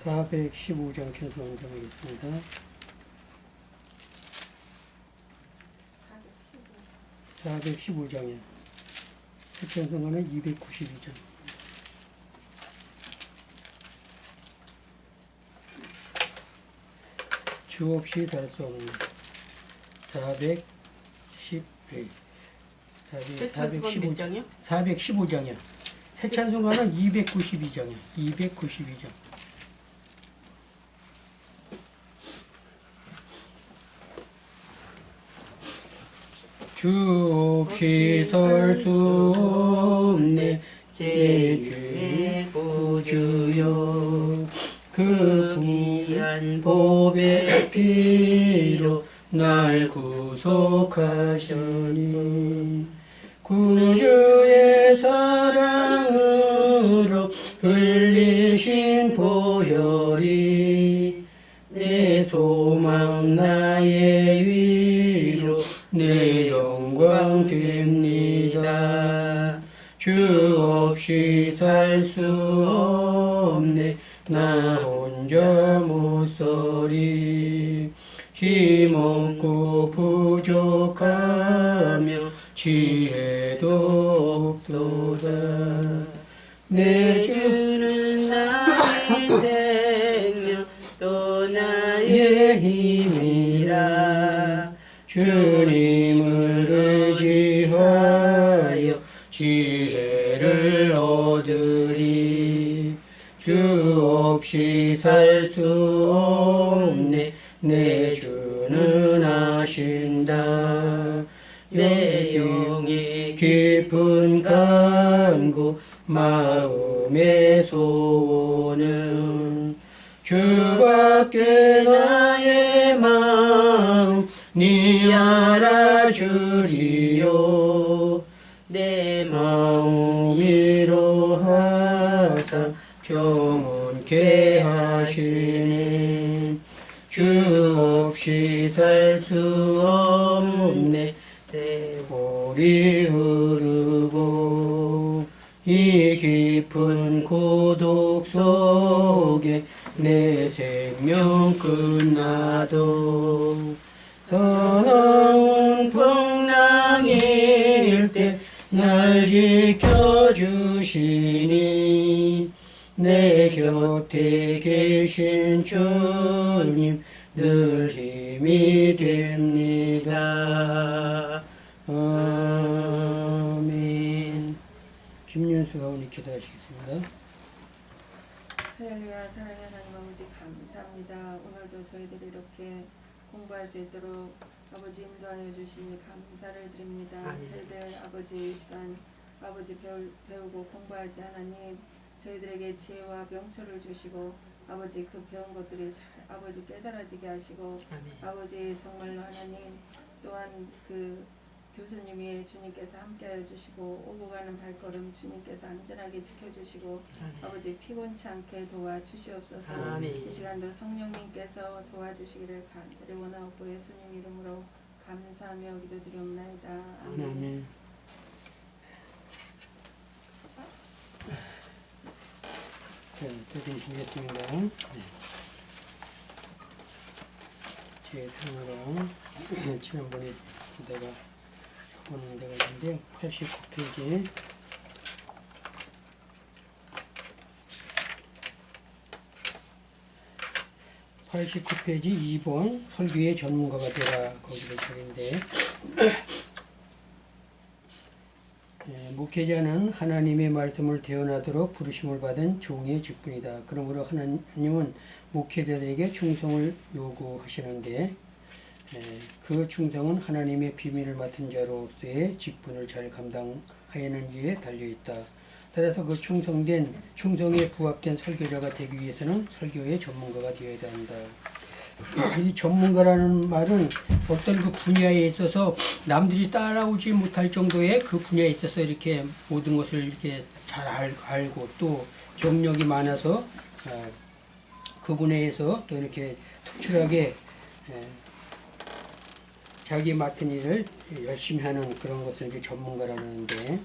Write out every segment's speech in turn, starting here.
415장 천수원장이겠습니다. 415장이요. 천수원은 292장. 주 없이 살 수 없는 415장이요? 415장이요. 새 찬송가는 292장이요. 292장. 주 없이 설 수 없네 제 구주여 그 귀한 보배 피로 날 구속하시니 구주의 사랑으로 흘리신 보혈이 내 소망 나의 위로 내 영광 됩니다. 주 없이 살 수 없네 나 혼자 못 서리 힘없고 부족하며 지혜도 없소다. 내 주는 나의 생명 또 나의 힘이라 주님을 의지하여 지혜를 얻으리. 주 없이 살 수 없네 내 주는 아신다. 내 영의 깊은 간구 마음의 소원은 주밖에 나의 마음 니 알아주리요. 내 마음 위로하사 평온케 하시네. 주 없이 살 수 없네 세월이 흐르고 이 깊은 고독 속에 내 생명 끝나도 서러운 풍랑일 때 날 지켜주시니 내 곁에 계신 주님 늘 힘이 됩니다. 아멘. 김윤수가 오늘 기도하시겠습니다. 할렐루야. 사랑하는 하나님 아버지 감사합니다. 오늘도 저희들이 이렇게 공부할 수 있도록 아버지 인도하여 주시니 감사를 드립니다. 저희들 아버지 이 시간 아버지 배우고 공부할 때 하나님 저희들에게 지혜와 명철을 주시고 아버지 그 배운 것들이 아버지 깨달아지게 하시고 아버지 정말로 하나님 또한 그 교수님이 주님께서 함께하여 주시고 오고 가는 발걸음 주님께서 안전하게 지켜주시고 아버지 피곤치 않게 도와주시옵소서. 이 시간도 성령님께서 도와주시기를 간절히 원하옵고 예수님 이름으로 감사하며 기도드리옵나이다. 아멘. 자, 드리시겠습니다. 네. 제 상으로 지난번에 내가 적어놓은 데가 있는데 89페이지 89페이지 2번 설교의 전문가가 되라 거기를 적인데 목회자는 하나님의 말씀을 대언하도록 부르심을 받은 종의 직분이다. 그러므로 하나님은 목회자들에게 충성을 요구하시는데 그 충성은 하나님의 비밀을 맡은 자로서의 직분을 잘 감당하였는지에 달려있다. 따라서 그 충성에 부합된 설교자가 되기 위해서는 설교의 전문가가 되어야 한다. 이 전문가라는 말은 어떤 그 분야에 있어서 남들이 따라오지 못할 정도의 그 분야에 있어서 이렇게 모든 것을 이렇게 잘 알고 또 경력이 많아서 그 분야에서 또 이렇게 특출하게 자기 맡은 일을 열심히 하는 그런 것을 이제 전문가라는데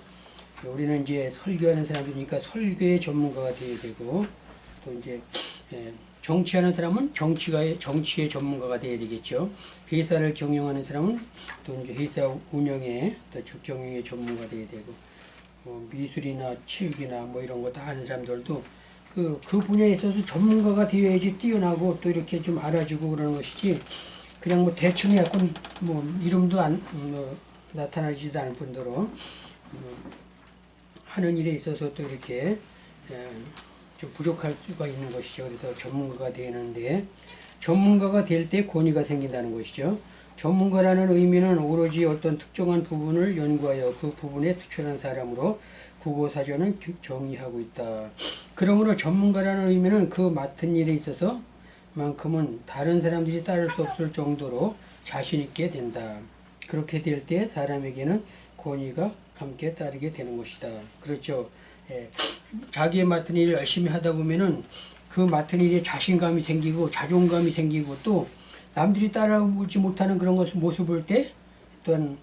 우리는 이제 설교하는 사람이니까 설교의 전문가가 되어야 되고 또 이제 정치하는 사람은 정치의 전문가가 돼야 되겠죠. 회사를 경영하는 사람은 또 이제 회사 운영에 또 경영의 전문가 돼야 되고, 미술이나 체육이나 뭐 이런 거 다 하는 사람들도 그 분야에 있어서 전문가가 되어야지 뛰어나고 또 이렇게 좀 알아주고 그러는 것이지, 그냥 뭐 대충 해갖고 뭐 이름도 나타나지도 않을 뿐더러 하는 일에 있어서 또 이렇게 좀 부족할 수가 있는 것이죠. 그래서 전문가가 되는데, 전문가가 될 때 권위가 생긴다는 것이죠. 전문가라는 의미는 오로지 어떤 특정한 부분을 연구하여 그 부분에 특출난 사람으로 국어사전은 정의하고 있다. 그러므로 전문가라는 의미는 그 맡은 일에 있어서 만큼은 다른 사람들이 따를 수 없을 정도로 자신 있게 된다. 그렇게 될 때 사람에게는 권위가 함께 따르게 되는 것이다. 그렇죠. 예. 자기의 맡은 일을 열심히 하다 보면은 그 맡은 일에 자신감이 생기고 자존감이 생기고 또 남들이 따라오지 못하는 그런 모습을 볼 때 또한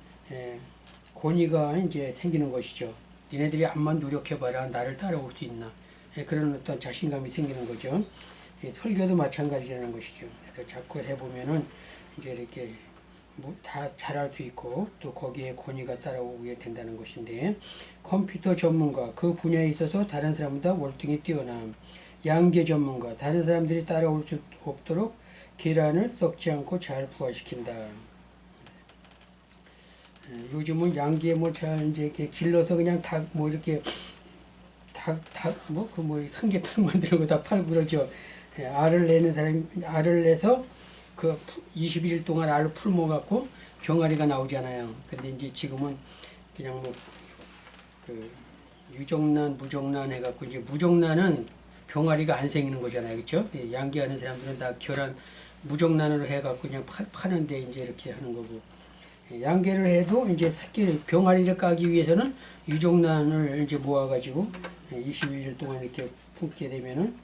권위가 이제 생기는 것이죠. 니네들이 암만 노력해봐라 나를 따라올 수 있나, 그런 어떤 자신감이 생기는 거죠. 설교도 마찬가지라는 것이죠. 그래서 자꾸 해보면은 이제 이렇게 다 잘할 수 있고 또 거기에 권위가 따라오게 된다는 것인데, 컴퓨터 전문가, 그 분야에 있어서 다른 사람보다 월등히 뛰어남. 양계 전문가, 다른 사람들이 따라올 수 없도록 계란을 썩지 않고 잘 부화시킨다. 요즘은 양계 뭐 잘 이제 이렇게 길러서 그냥 닭 뭐 이렇게 삼계탕 만드는 거 다 팔고 그러죠. 알을 내는 사람이 알을 내서 그 21일 동안 알을 풀모갖고 병아리가 나오잖아요. 근데 이제 지금은 그냥 뭐 그 유정란, 무정란 해갖고 이제 무정란은 병아리가 안 생기는 거잖아요, 그렇죠? 양계하는 사람들은 다 결혼 무정란으로 해갖고 그냥 파는데 이제 이렇게 하는 거고, 양계를 해도 이제 새끼 병아리를 까기 위해서는 유정란을 이제 모아가지고 21일 동안 이렇게 품게 되면은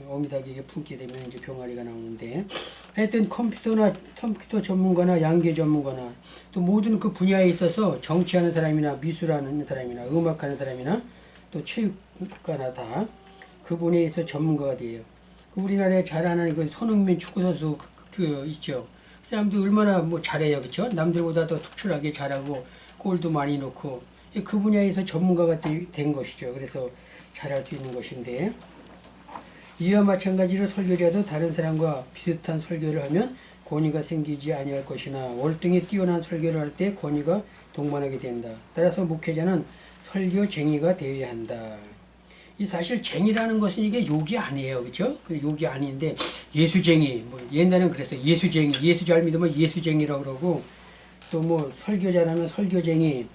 어미닭에게 품게 되면 이제 병아리가 나오는데, 하여튼 컴퓨터 전문가나 양계 전문가나 또 모든 그 분야에 있어서 정치하는 사람이나 미술하는 사람이나 음악하는 사람이나 또 체육가나 다 그분에 있어 전문가가 돼요. 우리나라에 잘하는 그 손흥민 축구 선수 그 있죠. 그 사람도 얼마나 뭐 잘해요, 그렇죠? 남들보다 더 특출나게 잘하고 골도 많이 넣고 그 분야에서 전문가가 된 것이죠. 그래서 잘할 수 있는 것인데, 이와 마찬가지로 설교자도 다른 사람과 비슷한 설교를 하면 권위가 생기지 아니할 것이나 월등히 뛰어난 설교를 할 때 권위가 동반하게 된다. 따라서 목회자는 설교쟁이가 되어야 한다. 이 사실 쟁이라는 것은 이게 욕이 아니에요, 그렇죠? 욕이 아닌데 예수쟁이, 뭐 옛날에는 그랬어요. 예수쟁이, 예수 잘 믿으면 예수쟁이라고 그러고, 또 뭐 설교자라면 설교쟁이,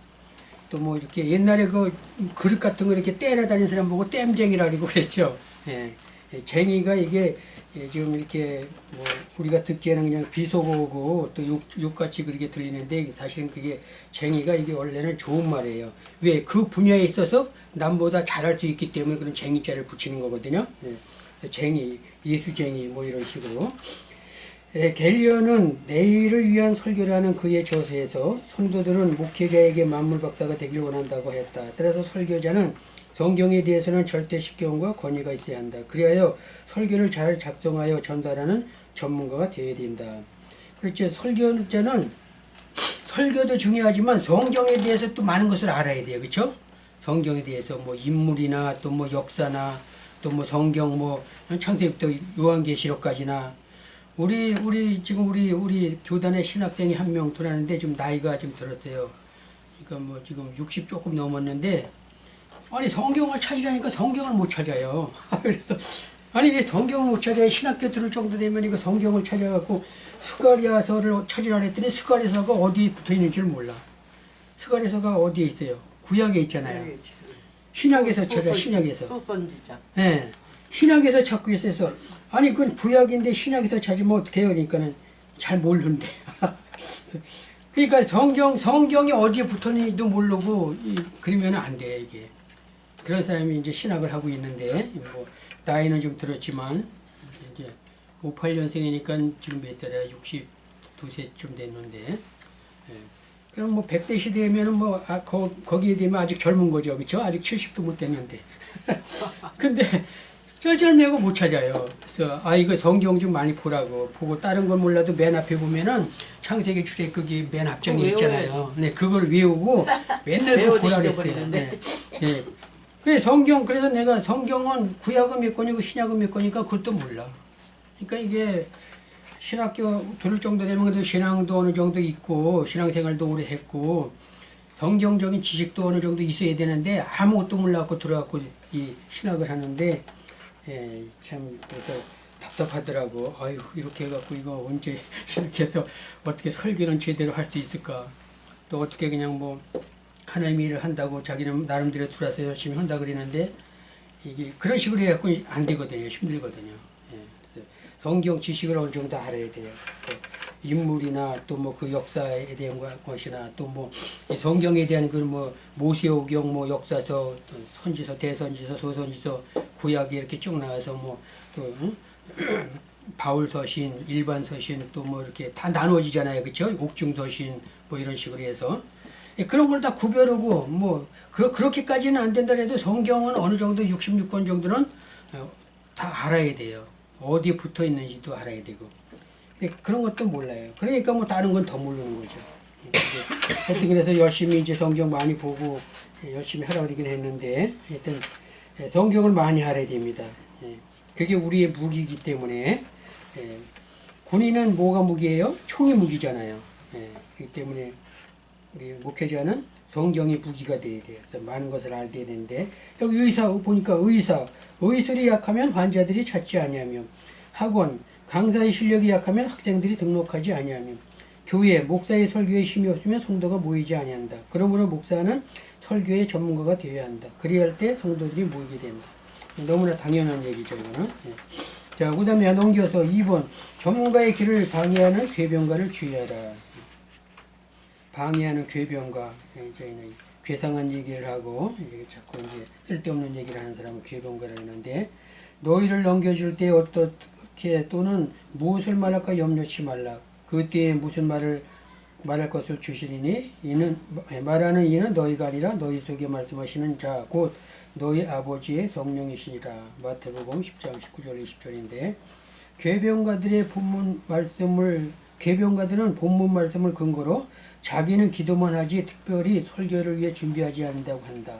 또 뭐 이렇게 옛날에 그 그릇 같은 거 이렇게 떼려 다니는 사람 보고 땜쟁이라 그러고 그랬죠. 예. 쟁이가 이게 지금 이렇게 뭐 우리가 듣기에는 그냥 비속어고 또 욕같이 그렇게 들리는데, 사실은 그게 쟁이가 이게 원래는 좋은 말이에요. 왜? 그 분야에 있어서 남보다 잘할 수 있기 때문에 그런 쟁이자를 붙이는 거거든요. 쟁이, 예수쟁이 뭐 이런 식으로. 갤리언은 내일을 위한 설교라는 그의 저서에서 성도들은 목회자에게 만물박사가 되길 원한다고 했다. 따라서 설교자는 성경에 대해서는 절대 식견과 권위가 있어야 한다. 그리하여 설교를 잘 작성하여 전달하는 전문가가 되어야 된다. 그렇죠. 설교자는 설교도 중요하지만 성경에 대해서 또 많은 것을 알아야 돼요. 그렇죠? 성경에 대해서 뭐 인물이나 또 뭐 역사나 또 뭐 성경 뭐 창세기부터 요한계시록까지나, 지금 우리 교단에 신학생이 한 명 들어왔는데 좀 나이가 좀 들었어요. 그러니까 뭐 지금 60 조금 넘었는데, 아니 성경을 찾으라니까 성경을 못 찾아요. 그래서 아니 왜 성경을 못 찾아요? 신학교 들을 정도 되면 이거 성경을 찾아갖고 스가랴서를 찾으라 했더니 스가랴서가 어디에 붙어 있는지를 몰라. 스가랴서가 어디에 있어요? 구약에 있잖아요. 신약에서 찾아, 신약에서. 소선지자. 네. 신약에서 찾고 있어서, 아니 그건 구약인데 신약에서 찾으면 어떻게 해요? 그러니까는 잘 모르는데. 그러니까 성경이 어디에 붙었는지도 모르고 그러면 안 돼, 이게. 그런 사람이 이제 신학을 하고 있는데, 뭐 나이는 좀 들었지만 이제 58년생이니까 지금 몇 살이야? 62세쯤 됐는데, 예. 그럼 뭐 100세 시대면은 뭐 거기에 되면 아직 젊은 거죠, 그렇죠? 아직 70도 못 됐는데. 근데 쩔쩔매고 못 찾아요. 그래서 이거 성경 좀 많이 보라고 보고 다른 건 몰라도 맨 앞에 보면은 창세기 출애굽기 맨 앞장에 있잖아요. 네, 그걸 외우고 맨날 그거 보라 그랬어요. 네. 네. 그래 그래서 내가 성경은 구약은 몇 권이고 신약은 몇 권이니까 그것도 몰라. 그러니까 이게 신학교 들을 정도 되면 그래도 신앙도 어느 정도 있고 신앙생활도 오래 했고 성경적인 지식도 어느 정도 있어야 되는데 아무것도 몰라갖고 들어갖고 이 신학을 하는데 참 그래서 답답하더라고. 아유 이렇게 해갖고 이거 언제 이렇게 해서 어떻게 설교는 제대로 할 수 있을까. 또 어떻게 그냥 뭐 하나님 일을 한다고 자기는 나름대로 들어서 열심히 한다 그러는데 이게 그런 식으로 해갖고 안 되거든요. 힘들거든요. 그래서 성경 지식을 어느 정도 알아야 돼요. 인물이나 또 뭐 그 역사에 대한 것이나 또 뭐 성경에 대한 그 뭐 모세오경 뭐 역사서 선지서 대선지서 소선지서 구약이 이렇게 쭉 나와서 뭐 또 바울 서신 일반 서신 또 뭐 이렇게 다 나눠지잖아요. 그렇죠? 옥중 서신 뭐 이런 식으로 해서 그런 걸 다 구별하고 뭐 그렇게까지는 안 된다 해도 성경은 어느 정도 66권 정도는 다 알아야 돼요. 어디에 붙어 있는지도 알아야 되고. 그런 것도 몰라요. 그러니까 뭐 다른 건 더 모르는 거죠. 하여튼 그래서 열심히 이제 성경 많이 보고 열심히 하라 그러긴 했는데 하여튼 성경을 많이 알아야 됩니다. 그게 우리의 무기이기 때문에 군인은 뭐가 무기예요? 총이 무기잖아요. 그렇기 때문에 우리 목회자는 성경이 무기가 돼야 돼요. 그래서 많은 것을 알아야 되는데 여기 의사 보니까 의술이 약하면 환자들이 찾지 아니하며 학원 강사의 실력이 약하면 학생들이 등록하지 아니하며 교회 목사의 설교에 힘이 없으면 성도가 모이지 아니한다. 그러므로 목사는 설교의 전문가가 되어야 한다. 그리할 때 성도들이 모이게 된다. 너무나 당연한 얘기죠, 이거는. 자, 그 다음에 넘겨서 2번 전문가의 길을 방해하는 궤변가를 주의하라. 방해하는 궤변가. 저희는 괴상한 얘기를 하고 자꾸 이제 쓸데없는 얘기를 하는 사람은 궤변가를 하는데 너희를 넘겨줄 때 어떻게 또는 무엇을 말할까 염려치 말라. 그때에 무슨 말을 말할 것을 주시리니 말하는 이는 너희가 아니라 너희 속에 말씀하시는 자 곧 너희 아버지의 성령이시니라. 마태복음 10장 19절 20절인데 궤변가들은 본문 말씀을 근거로 자기는 기도만 하지 특별히 설교를 위해 준비하지 않는다고 한다.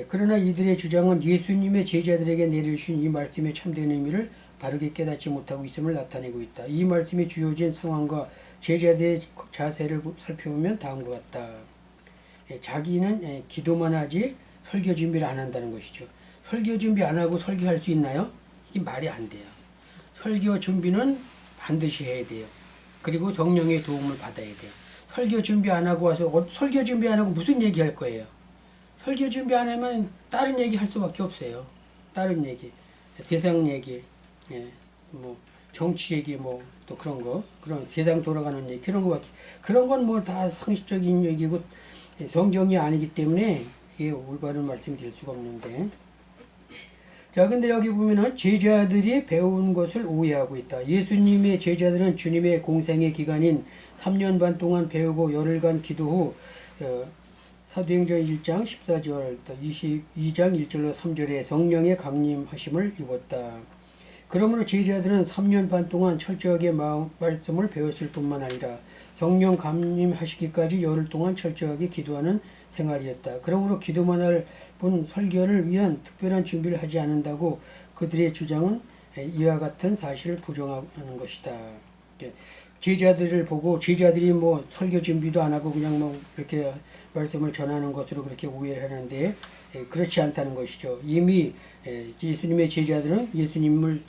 그러나 이들의 주장은 예수님의 제자들에게 내려주신 이 말씀의 참된 의미를 바르게 깨닫지 못하고 있음을 나타내고 있다. 이 말씀이 주어진 상황과 제자들의 자세를 살펴보면 다음과 같다. 자기는 기도만 하지 설교 준비를 안 한다는 것이죠. 설교 준비 안 하고 설교할 수 있나요? 이게 말이 안 돼요. 설교 준비는 반드시 해야 돼요. 그리고 성령의 도움을 받아야 돼요. 설교 준비 안 하고 와서 설교 준비 안 하고 무슨 얘기 할 거예요? 설교 준비 안 하면 다른 얘기 할 수밖에 없어요. 다른 얘기, 세상 얘기, 뭐 정치 얘기, 뭐 또 그런 거, 그런 세상 돌아가는 얘기, 그런 거밖에. 그런 건 뭐 다 상식적인 얘기고 성경이 아니기 때문에 이게 올바른 말씀이 될 수가 없는데. 자, 근데 여기 보면은 제자들이 배운 것을 오해하고 있다. 예수님의 제자들은 주님의 공생의 기간인 3년 반 동안 배우고 열흘간 기도 후 사도행전 1장 14절 22장 1절로 3절에 성령의 강림하심을 입었다. 그러므로 제자들은 3년 반 동안 철저하게 말씀을 배웠을 뿐만 아니라 성령 강림하시기까지 열흘 동안 철저하게 기도하는 생활이었다. 그러므로 기도만 할 뿐 설교를 위한 특별한 준비를 하지 않는다고 그들의 주장은 이와 같은 사실을 부정하는 것이다. 제자들을 보고 제자들이 뭐 설교 준비도 안 하고 그냥 뭐 이렇게 말씀을 전하는 것으로 그렇게 오해를 하는데 그렇지 않다는 것이죠. 이미 예수님의 제자들은 예수님을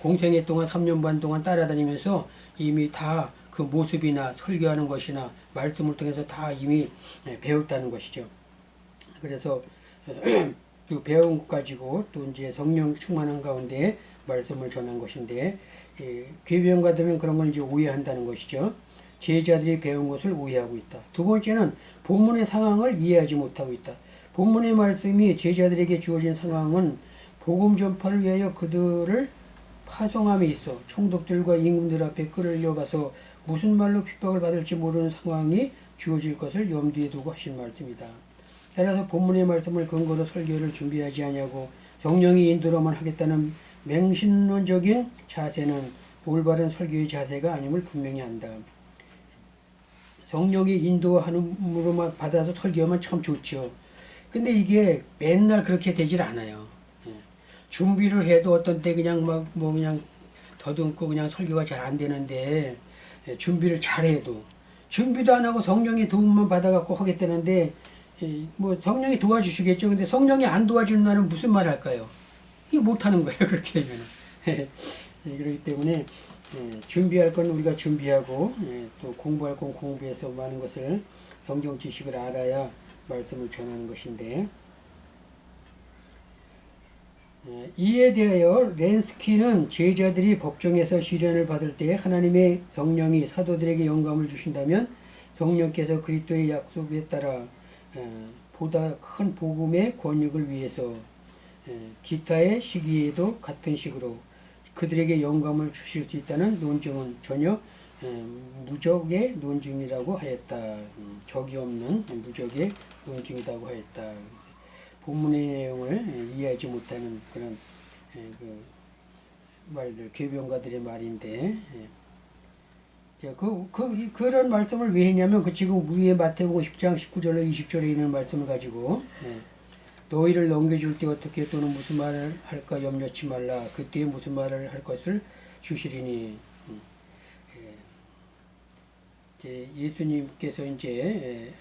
공생애 동안 3년 반 동안 따라다니면서 이미 다 그 모습이나 설교하는 것이나 말씀을 통해서 다 이미 배웠다는 것이죠. 그래서 그 배운 것 가지고 또 이제 성령 충만한 가운데 말씀을 전한 것인데 궤변가들은 그런 걸 이제 오해한다는 것이죠. 제자들이 배운 것을 오해하고 있다. 두 번째는 본문의 상황을 이해하지 못하고 있다. 본문의 말씀이 제자들에게 주어진 상황은 복음 전파를 위하여 그들을 파송함에 있어 총독들과 임금들 앞에 끌려가서 무슨 말로 핍박을 받을지 모르는 상황이 주어질 것을 염두에 두고 하신 말씀이다. 따라서 본문의 말씀을 근거로 설교를 준비하지 아니하고 성령이 인도로만 하겠다는 맹신론적인 자세는 올바른 설교의 자세가 아님을 분명히 안다. 성령이 인도하는으로만 받아서 설교하면 참 좋죠. 근데 이게 맨날 그렇게 되질 않아요. 준비를 해도 어떤 때 그냥 막 뭐 그냥 더듬고 그냥 설교가 잘 안 되는데, 준비를 잘해도 준비도 안 하고 성령의 도움만 받아갖고 하겠다는데, 뭐 성령이 도와주시겠죠. 근데 성령이 안 도와주는 날은 무슨 말 할까요? 이게 못하는 거예요. 그렇게 되면. 그렇기 때문에 준비할 건 우리가 준비하고, 또 공부할 건 공부해서 많은 것을 성경 지식을 알아야 말씀을 전하는 것인데, 이에 대하여 렌스키는 제자들이 법정에서 시련을 받을 때 하나님의 성령이 사도들에게 영감을 주신다면 성령께서 그리스도의 약속에 따라 보다 큰 복음의 권육을 위해서 기타의 시기에도 같은 식으로 그들에게 영감을 주실 수 있다는 논증은 전혀 무적의 논증이라고 하였다. 적이 없는 무적의 논증이라고 하였다. 본문의 내용을 이해하지 못하는 그런 그 말들, 궤변가들의 말인데, 그런 말씀을 왜 했냐면, 지금 위에 마태복음 10장 19절로 20절에 있는 말씀을 가지고, 너희를 넘겨줄 때 어떻게 또는 무슨 말을 할까 염려치 말라. 그때에 무슨 말을 할 것을 주시리니. 예수님께서 이제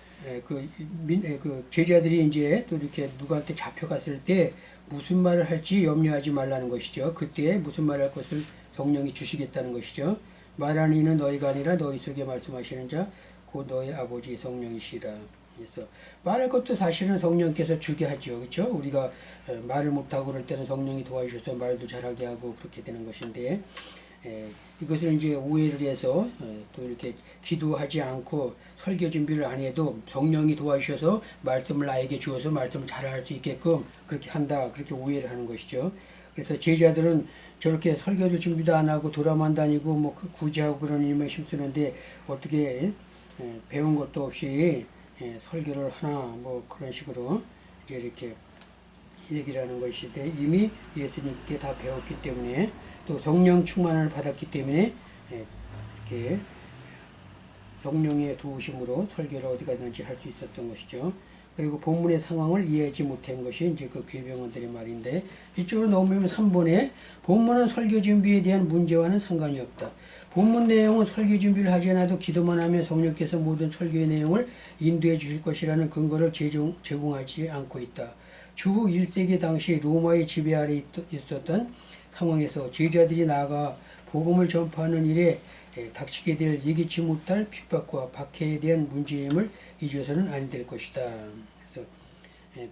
그 제자들이 이제 또 이렇게 누구한테 잡혀갔을 때 무슨 말을 할지 염려하지 말라는 것이죠. 그때 무슨 말을 할 것을 성령이 주시겠다는 것이죠. 말하는 이는 너희가 아니라 너희 속에 말씀하시는 자 곧 너희 아버지 성령이시라. 그래서 말할 것도 사실은 성령께서 주게 하죠. 그렇죠? 우리가 말을 못하고 그럴 때는 성령이 도와주셔서 말도 잘하게 하고 그렇게 되는 것인데, 이것을 이제 오해를 해서 또 이렇게 기도하지 않고 설교 준비를 안 해도 성령이 도와주셔서 말씀을 나에게 주어서 말씀을 잘할 수 있게끔 그렇게 한다, 그렇게 오해를 하는 것이죠. 그래서 제자들은 저렇게 설교도 준비도 안 하고 돌아만 다니고 뭐 구제하고 그런 일만 힘쓰는데 어떻게 배운 것도 없이 설교를 하나, 뭐 그런 식으로 이제 이렇게 얘기를 하는 것인데, 이미 예수님께 다 배웠기 때문에 또 성령 충만을 받았기 때문에 이렇게 성령의 도우심으로 설교를 어디 가든지 할 수 있었던 것이죠. 그리고 본문의 상황을 이해하지 못한 것이 이제 그 궤변가들의 말인데, 이쪽으로 넘으면 3번에 본문은 설교 준비에 대한 문제와는 상관이 없다. 본문 내용은 설교 준비를 하지 않아도 기도만 하면 성령께서 모든 설교의 내용을 인도해 주실 것이라는 근거를 제공하지 않고 있다. 주후 1세기 당시 로마의 지배 아래 있었던 상황에서 제자들이 나아가 복음을 전파하는 일에 닥치게 될 예기치 못할 핍박과 박해에 대한 문제임을 잊어서는 안 될 것이다. 그래서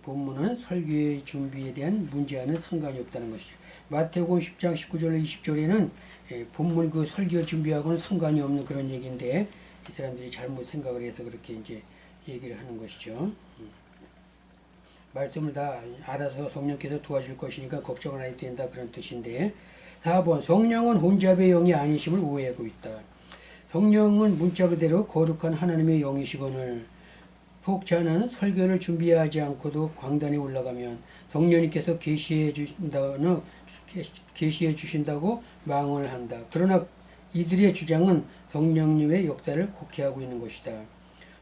본문은 설교의 준비에 대한 문제와는 상관이 없다는 것이죠. 마태복음 10장 19절로 20절에는 본문 그 설교 준비하고는 상관이 없는 그런 얘기인데, 이 사람들이 잘못 생각을 해서 그렇게 이제 얘기를 하는 것이죠. 말씀을 다 알아서 성령께서 도와줄 것이니까 걱정을 안 해도 된다, 그런 뜻인데, 4번 성령은 혼잡의 영이 아니심을 오해하고 있다. 성령은 문자 그대로 거룩한 하나님의 영이시거늘 혹자는 설교를 준비하지 않고도 광단에 올라가면 성령님께서 계시해 주신다고 망언을 한다. 그러나 이들의 주장은 성령님의 역사를 곡해하고 있는 것이다.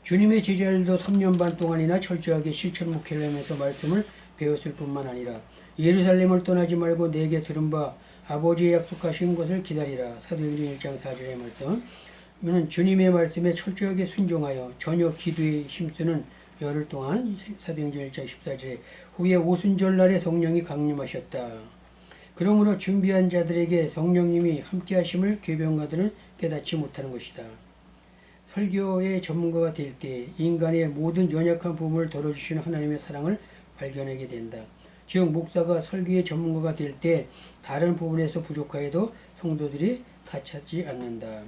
주님의 제자들도 3년 반 동안이나 철저하게 실천 목회를 하면서 말씀을 배웠을 뿐만 아니라 예루살렘을 떠나지 말고 내게 들은 바 아버지의 약속하신 것을 기다리라. 사도행전 1장 4절의 말씀. 이는 주님의 말씀에 철저하게 순종하여 전혀 기도에 힘쓰는 열흘 동안, 사도행전 1장 14절에 후에 오순절날에 성령이 강림하셨다. 그러므로 준비한 자들에게 성령님이 함께 하심을 궤변가들은 깨닫지 못하는 것이다. 설교의 전문가가 될 때 인간의 모든 연약한 부분을 덜어주시는 하나님의 사랑을 발견하게 된다. 즉 목사가 설교의 전문가가 될 때 다른 부분에서 부족하여도 성도들이 다치지 않는다.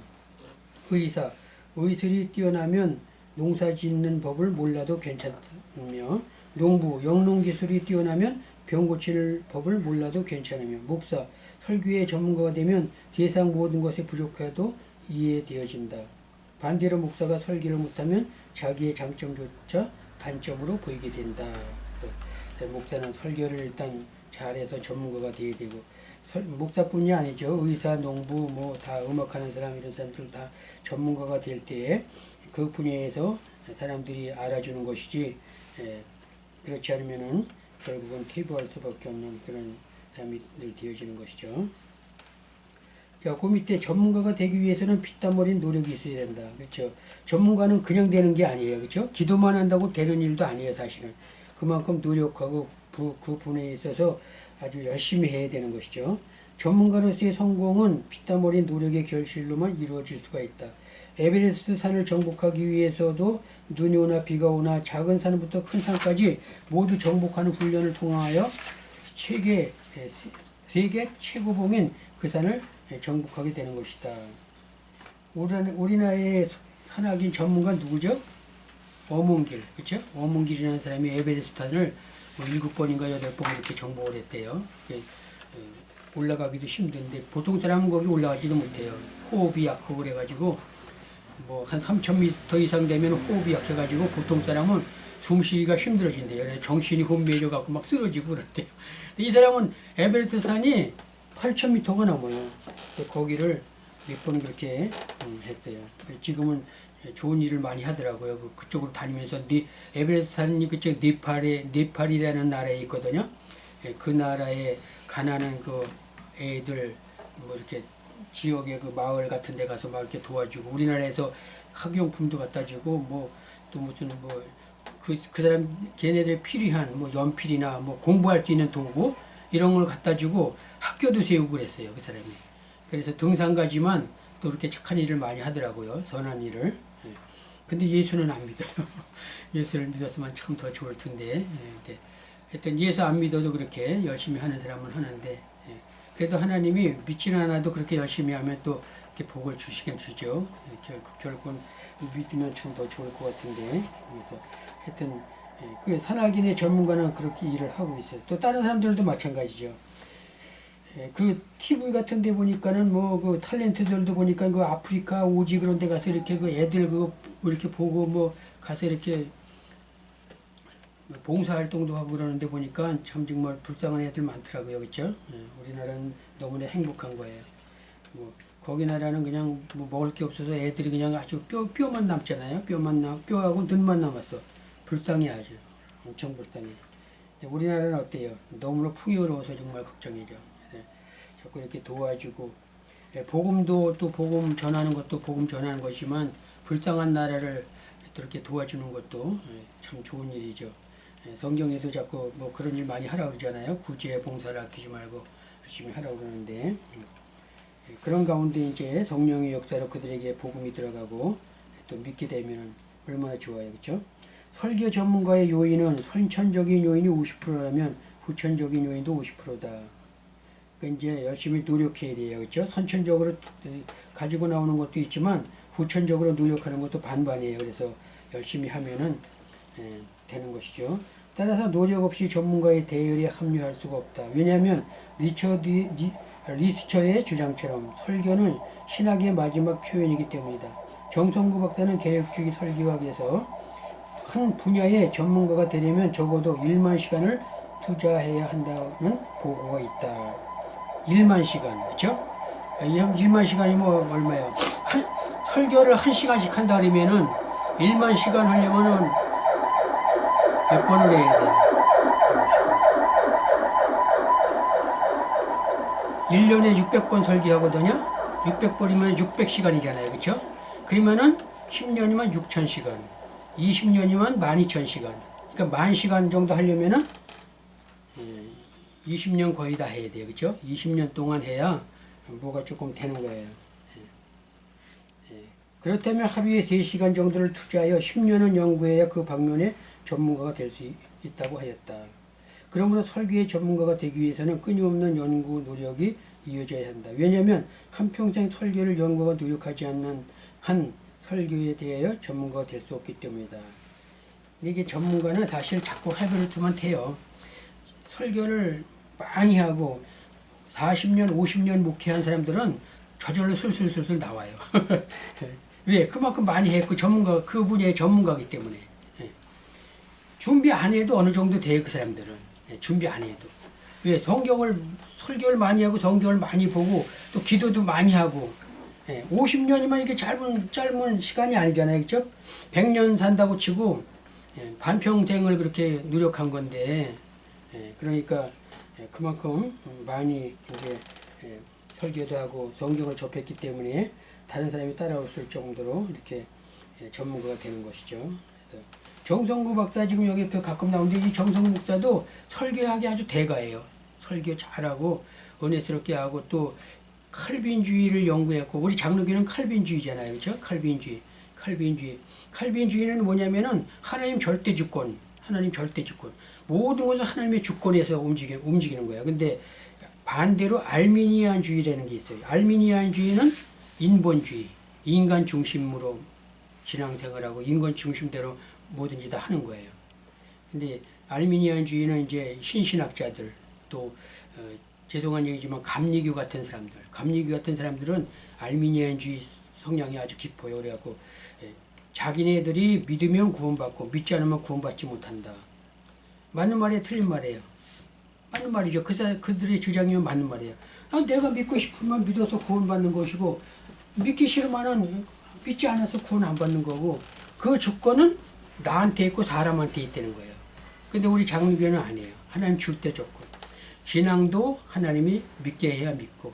의술이 뛰어나면 농사 짓는 법을 몰라도 괜찮으며, 농부, 영농기술이 뛰어나면 병 고칠 법을 몰라도 괜찮으며, 목사, 설교의 전문가가 되면 세상 모든 것에 부족해도 이해되어진다. 반대로 목사가 설교를 못하면 자기의 장점조차 단점으로 보이게 된다. 목사는 설교를 일단 잘해서 전문가가 돼야 되고 목사뿐이 아니죠. 의사, 농부, 뭐 다 음악하는 사람 이런 사람들 다 전문가가 될 때에 그 분야에서 사람들이 알아주는 것이지 그렇지 않으면은 결국은 퇴보할 수밖에 없는 그런 사람이 되어지는 것이죠. 자, 그 밑에 전문가가 되기 위해서는 피땀 흘린 노력이 있어야 된다. 그렇죠. 전문가는 그냥 되는 게 아니에요. 그렇죠. 기도만 한다고 되는 일도 아니에요. 사실은 그만큼 노력하고 그 분야에 있어서 아주 열심히 해야 되는 것이죠. 전문가로서의 성공은 피땀 흘린 노력의 결실로만 이루어질 수가 있다. 에베레스트 산을 정복하기 위해서도 눈이 오나 비가 오나 작은 산부터 큰 산까지 모두 정복하는 훈련을 통하여 세계 최고봉인 그 산을 정복하게 되는 것이다. 우리나라의 산악인 전문가 누구죠? 어문길, 그렇죠? 어문길이라는 사람이 에베레스트 산을 7번인가 8번 이렇게 정복을 했대요. 올라가기도 힘든데 보통 사람은 거기 올라가지도 못해요. 호흡이 약하고 그래가지고 뭐 한 3,000m 이상 되면 호흡이 약해가지고 보통 사람은 숨쉬기가 힘들어진대요. 그래서 정신이 혼미해져 갖고 막 쓰러지고 그랬대요. 이 사람은 에베레스트 산이 8,000m가 넘어요. 거기를 몇 번 그렇게 했어요. 지금은 좋은 일을 많이 하더라고요. 그쪽으로 다니면서 에베레스트 산이 그쪽 네팔이라는 나라에 있거든요. 그 나라에 가난한 그 애들 뭐 이렇게 지역의 그 마을 같은 데 가서 막 이렇게 도와주고 우리나라에서 학용품도 갖다 주고 뭐 또 무슨 뭐 그 사람 걔네들 필요한 뭐 연필이나 뭐 공부할 수 있는 도구 이런 걸 갖다 주고 학교도 세우고 그랬어요. 그 사람이. 그래서 등산가지만 또 이렇게 착한 일을 많이 하더라고요. 선한 일을. 근데 예수는 안 믿어요. 예수를 믿었으면 참 더 좋을 텐데. 하여튼 예수 안 믿어도 그렇게 열심히 하는 사람은 하는데 그래도 하나님이 믿지는 않아도 그렇게 열심히 하면 또 이렇게 복을 주시긴 주죠. 결국은 믿으면 참 더 좋을 것 같은데. 그래서 하여튼 그 산악인의 전문가는 그렇게 일을 하고 있어요. 또 다른 사람들도 마찬가지죠. 그 TV 같은 데 보니까는 뭐 그 탤런트들도 보니까 그 아프리카 오지 그런 데 가서 이렇게 그 애들 그거 이렇게 보고 뭐 가서 이렇게 봉사활동도 하고 그러는데 보니까 참 정말 불쌍한 애들 많더라고요. 그렇죠? 우리나라는 너무나 행복한 거예요. 뭐 거기 나라는 그냥 뭐 먹을 게 없어서 애들이 그냥 아주 뼈만 남잖아요. 뼈하고 눈만 남았어. 불쌍해 아주. 엄청 불쌍해. 우리나라는 어때요? 너무나 풍요로워서 정말 걱정이죠. 자꾸 이렇게 도와주고 복음도 또 복음 전하는 것도 복음 전하는 것이지만 불쌍한 나라를 또 이렇게 도와주는 것도 참 좋은 일이죠. 성경에도 자꾸 뭐 그런 일 많이 하라고 그러잖아요. 구제의 봉사를 아끼지 말고 열심히 하라고 그러는데 그런 가운데 이제 성령의 역사로 그들에게 복음이 들어가고 또 믿게 되면 얼마나 좋아요. 그렇죠? 설교 전문가의 요인은 선천적인 요인이 50%라면 후천적인 요인도 50%다. 그러니까 이제 열심히 노력해야 돼요. 그렇죠? 선천적으로 가지고 나오는 것도 있지만 후천적으로 노력하는 것도 반반이에요. 그래서 열심히 하면은 되는 것이죠. 따라서 노력 없이 전문가의 대열에 합류할 수가 없다. 왜냐하면 리스처의 주장처럼 설교는 신학의 마지막 표현이기 때문이다. 정성구 박사는 개혁주의 설교학에서 한 분야의 전문가가 되려면 적어도 1만 시간을 투자해야 한다는 보고가 있다. 1만 시간, 그렇죠? 1만 시간이 뭐 얼마예요? 설교를 1시간씩 한다 그러면은 1만 시간 하려면은 몇 번을 해야 돼? 1년에 600번 설교하거든요? 600번이면 600시간이잖아요. 그쵸? 그러면은 10년이면 6000시간, 20년이면 12000시간. 그러니까 10,000시간 정도 하려면은 20년 거의 다 해야 돼요. 그쵸? 20년 동안 해야 뭐가 조금 되는 거예요. 그렇다면 하루에 3시간 정도를 투자하여 10년은 연구해야 그 방면의 전문가가 될 수 있다고 하였다. 그러므로 설교의 전문가가 되기 위해서는 끊임없는 연구 노력이 이어져야 한다. 왜냐하면 한평생 설교를 연구하고 노력하지 않는 한 설교에 대하여 전문가가 될 수 없기 때문이다. 이게 전문가는 사실 자꾸 해버리면 돼요. 설교를 많이 하고 40년, 50년 목회한 사람들은 저절로 술술술술 나와요. 왜? 그만큼 많이 했고 전문가, 그 분야의 전문가이기 때문에. 준비 안 해도 어느 정도 돼요. 그 사람들은. 준비 안 해도. 왜 성경을 설교를 많이 하고 성경을 많이 보고 또 기도도 많이 하고 50년이면 이게 짧은 시간이 아니잖아요. 그렇죠? 100년 산다고 치고 반평생을 그렇게 노력한 건데 그러니까 그만큼 많이 이제 설교도 하고 성경을 접했기 때문에 다른 사람이 따라올 정도로 이렇게 전문가가 되는 것이죠. 그래서 정성구 박사 지금 여기 가끔 나오는데 이 정성구 목사도 설교하기 아주 대가예요. 설교 잘하고 은혜스럽게 하고 또 칼빈주의를 연구했고 우리 장로교는 칼빈주의잖아요. 그렇죠? 칼빈주의는 뭐냐면은 하나님 절대주권 모든 것은 하나님의 주권에서 움직이는 거예요. 근데 반대로 알미니안주의라는 게 있어요. 알미니안주의는 인본주의, 인간 중심으로 신앙생활하고 인간 중심대로 뭐든지 다 하는 거예요. 근데 알미니안주의는 이제 신신학자들 또 죄송한 얘기지만 감리교 같은 사람들은 알미니안주의 성향이 아주 깊어요. 그래갖고 자기네들이 믿으면 구원받고 믿지 않으면 구원받지 못한다. 맞는 말이에요, 틀린 말이에요? 맞는 말이죠. 그들의 주장이면 맞는 말이에요. 내가 믿고 싶으면 믿어서 구원받는 것이고 믿기 싫으면 믿지 않아서 구원 안 받는 거고 그 주권은 나한테 있고 사람한테 있다는 거예요. 근데 우리 장로교는 아니에요. 하나님 줄 때 조건. 신앙도 하나님이 믿게 해야 믿고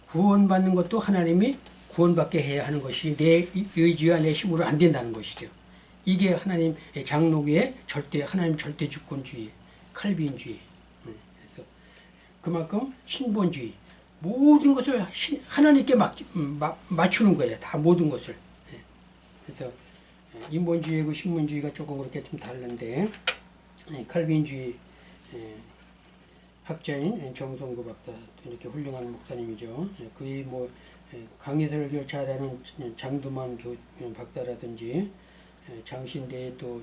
구원받는 것도 하나님이 구원받게 해야 하는 것이 내 의지와 내 힘으로 안 된다는 것이죠. 이게 하나님 장로교의 하나님 절대 주권주의, 칼빈주의. 그래서 그만큼 신본주의. 모든 것을 하나님께 맞추는 거예요. 다 모든 것을. 그래서 인본주의하고 신본주의가 조금 그렇게 좀 다른데 칼빈주의 학자인 정성구 박사 이렇게 훌륭한 목사님이죠. 거의 뭐 강의설교 잘하는 장두만 박사라든지 장신대에 또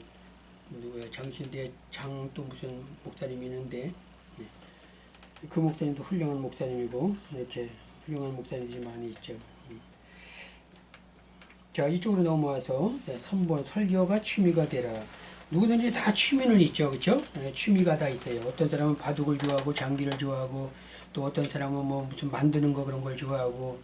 누구야 장신대 장 또 무슨 목사님이 있는데 그 목사님도 훌륭한 목사님이고 이렇게 훌륭한 목사님들이 많이 있죠. 자, 이쪽으로 넘어와서 3번 설교가 취미가 되라. 누구든지 다 취미는 있죠. 그렇죠? 취미가 다 있어요. 어떤 사람은 바둑을 좋아하고 장기를 좋아하고 또 어떤 사람은 뭐 무슨 만드는 거 그런 걸 좋아하고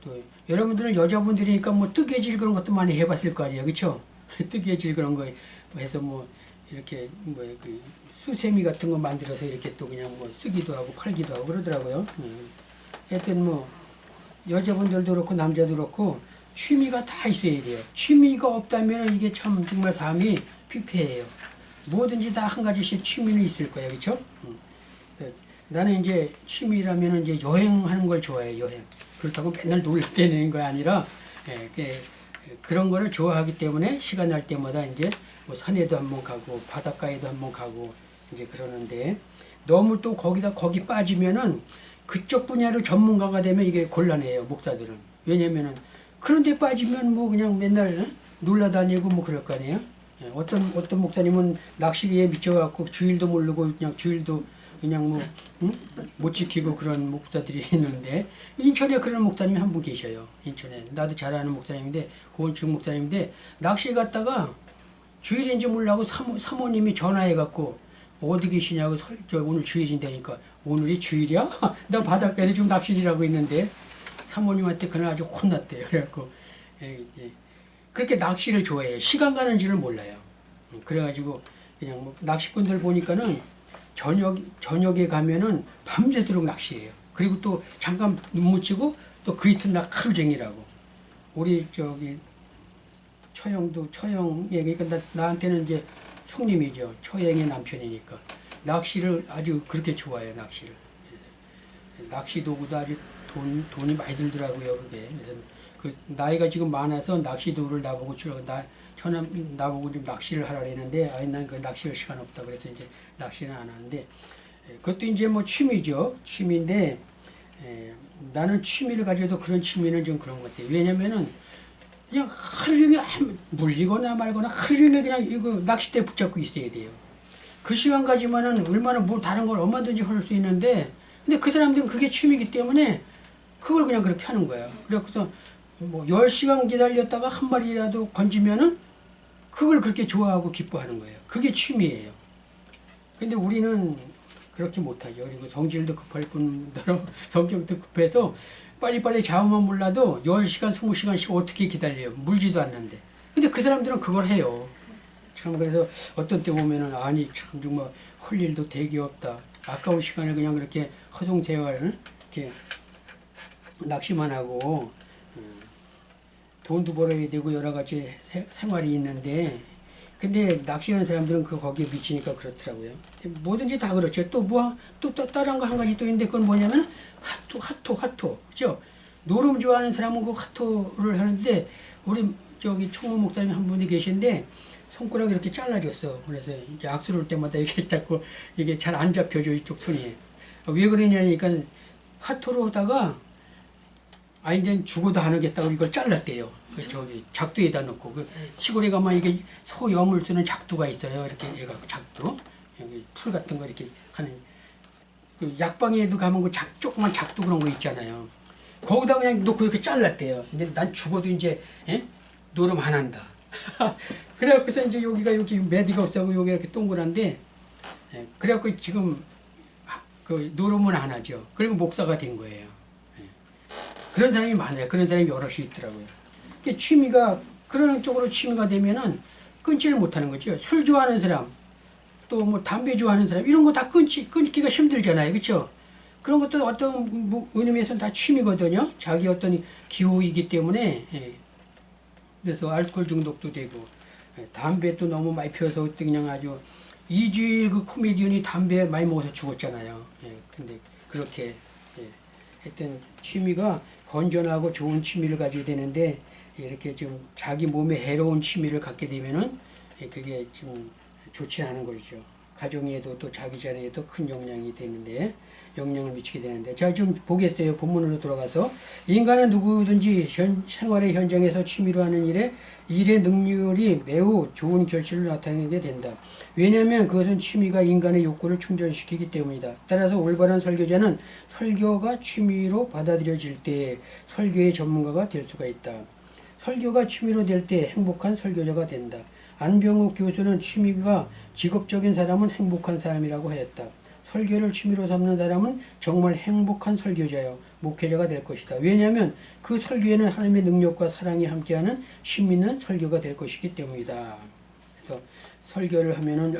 또 여러분들은 여자분들이니까 뭐 뜨개질 그런 것도 많이 해봤을 거 아니에요. 그렇죠? 뜨개질 그런 거 해서 뭐 이렇게 뭐 그 수세미 같은 거 만들어서 이렇게 또 그냥 뭐 쓰기도 하고 팔기도 하고 그러더라고요. 하여튼 뭐 여자분들도 그렇고 남자도 그렇고 취미가 다 있어야 돼요. 취미가 없다면 이게 참 정말 삶이 피폐해요. 뭐든지 다 한 가지씩 취미는 있을 거예요. 그렇죠? 나는 이제 취미라면 이제 여행하는 걸 좋아해요. 여행. 그렇다고 맨날 놀러 다니는 거 아니라 그런 거를 좋아하기 때문에 시간 날 때마다 이제 뭐 산에도 한번 가고 바닷가에도 한번 가고 이제 그러는데 너무 또 거기 빠지면은 그쪽 분야로 전문가가 되면 이게 곤란해요. 목사들은. 왜냐면은 그런 데 빠지면 뭐 그냥 맨날 놀러 다니고 뭐 그럴 거 아니에요. 어떤 목사님은 낚시에 미쳐갖고 주일도 모르고 그냥 주일도 그냥 뭐 못 지키고 그런 목사들이 있는데 인천에 그런 목사님이 한 분 계셔요. 인천에 나도 잘 아는 목사님인데 고원축 목사님인데 낚시 갔다가 주일인지 몰라고 사모님이 전화해갖고 어디 계시냐고 오늘 주일인데니까 오늘이 주일이야? 나 바닷가에 지금 낚시질 하고 있는데 사모님한테 그날 아주 혼났대요. 그래갖고 그렇게 낚시를 좋아해요. 시간 가는 줄을 몰라요. 그래가지고 그냥 뭐 낚시꾼들 보니까는 저녁에 가면은 밤새도록 낚시해요. 그리고 또 잠깐 눈 묻히고 또 그 이튿날 하루 종일하고. 우리 처형이 그러니까 나한테는 이제 형님이죠. 처형의 남편이니까 낚시를 아주 그렇게 좋아해요. 낚시를. 낚시 도구도 아주 돈이 많이 들더라고요. 그게. 그래서 그 나이가 지금 많아서 낚시 도구를 나보고 나보고 좀 낚시를 하라 그랬는데 난 그 낚시할 시간 없다 그래서 이제 낚시는 안 하는데 그것도 이제 뭐 취미죠. 취미인데 나는 취미를 가져도 그런 취미는 좀 그런 것 같아요. 왜냐면은 그냥 하루 종일 물리거나 말거나 하루 종일 그냥 이거 낚싯대 붙잡고 있어야 돼요. 그 시간 가지면은 얼마나 뭐 다른 걸 얼마든지 할 수 있는데 근데 그 사람들은 그게 취미이기 때문에 그걸 그냥 그렇게 하는 거예요. 그래서 뭐 10시간 기다렸다가 한 마리라도 건지면은 그걸 그렇게 좋아하고 기뻐하는 거예요. 그게 취미예요. 근데 우리는 그렇게 못하죠. 그리고 성질도 급할 뿐더러 성격도 급해서 빨리빨리 잡으면 몰라도 10시간, 20시간씩 어떻게 기다려요. 물지도 않는데. 근데 그 사람들은 그걸 해요. 참 그래서 어떤 때 보면은 아니 참 정말 할 일도 되게 없다. 아까운 시간을 그냥 그렇게 허송세월 이렇게 낚시만 하고 돈도 벌어야 되고 여러 가지 생활이 있는데 근데 낚시하는 사람들은 거기에 미치니까 그렇더라고요. 뭐든지 다 그렇죠. 또 또 다른 거 한 가지 또 있는데 그건 뭐냐면 하토. 그죠? 노름 좋아하는 사람은 그 하토를 하는데 우리 저기 총무 목사님 한 분이 계신데 손가락 이렇게 잘라줬어. 그래서 이제 악수를 할 때마다 이게 자꾸 이게 잘 안 잡혀져 이쪽 손이. 왜 그러냐니까 하토로 하다가 이제 죽어도 안 하겠다고 이걸 잘랐대요. 저기 작두에다 넣고 그 시골에 가면 이게 소염을 쓰는 작두가 있어요. 이렇게 얘가 작두 여기 풀 같은 거 이렇게 하는 그 약방에도 가면 그 조그만 작두 그런 거 있잖아요. 거기다 그냥 놓고 이렇게 잘랐대요. 근데 난 죽어도 이제 노름 안 한다. 그래갖고서 이제 여기가 이렇게 매디가 없다고 여기가 이렇게 동그란데 그래갖고 지금 그 노름은 안 하죠. 그리고 목사가 된 거예요. 그런 사람이 많아요. 그런 사람이 여럿이 있더라고요. 취미가 그런 쪽으로 취미가 되면은 끊지를 못하는 거죠. 술 좋아하는 사람, 또 뭐 담배 좋아하는 사람 이런 거 다 끊기가 힘들잖아요, 그렇죠? 그런 것도 어떤 의미에서는 다 취미거든요. 자기 어떤 기호이기 때문에 그래서 알코올 중독도 되고 담배도 너무 많이 피워서 그냥 아주 이주일 그 코미디언이 담배 많이 먹어서 죽었잖아요. 근데 그렇게 하여튼 취미가 건전하고 좋은 취미를 가져야 되는데 이렇게 좀 자기 몸에 해로운 취미를 갖게 되면은 그게 좀 좋지 않은 거죠. 가정에도 또 자기 자녀에도 큰 영향을 미치게 되는데 자 좀 보겠어요. 본문으로 돌아가서 인간은 누구든지 생활의 현장에서 취미로 하는 일의 능률이 매우 좋은 결실을 나타내게 된다. 왜냐하면 그것은 취미가 인간의 욕구를 충전시키기 때문이다. 따라서 올바른 설교자는 설교가 취미로 받아들여질 때 설교의 전문가가 될 수가 있다. 설교가 취미로 될 때 행복한 설교자가 된다. 안병욱 교수는 취미가 직업적인 사람은 행복한 사람이라고 하였다. 설교를 취미로 삼는 사람은 정말 행복한 설교자요, 목회자가 될 것이다. 왜냐하면 그 설교에는 하나님의 능력과 사랑이 함께하는 힘있는 설교가 될 것이기 때문이다. 그래서 설교를 하면은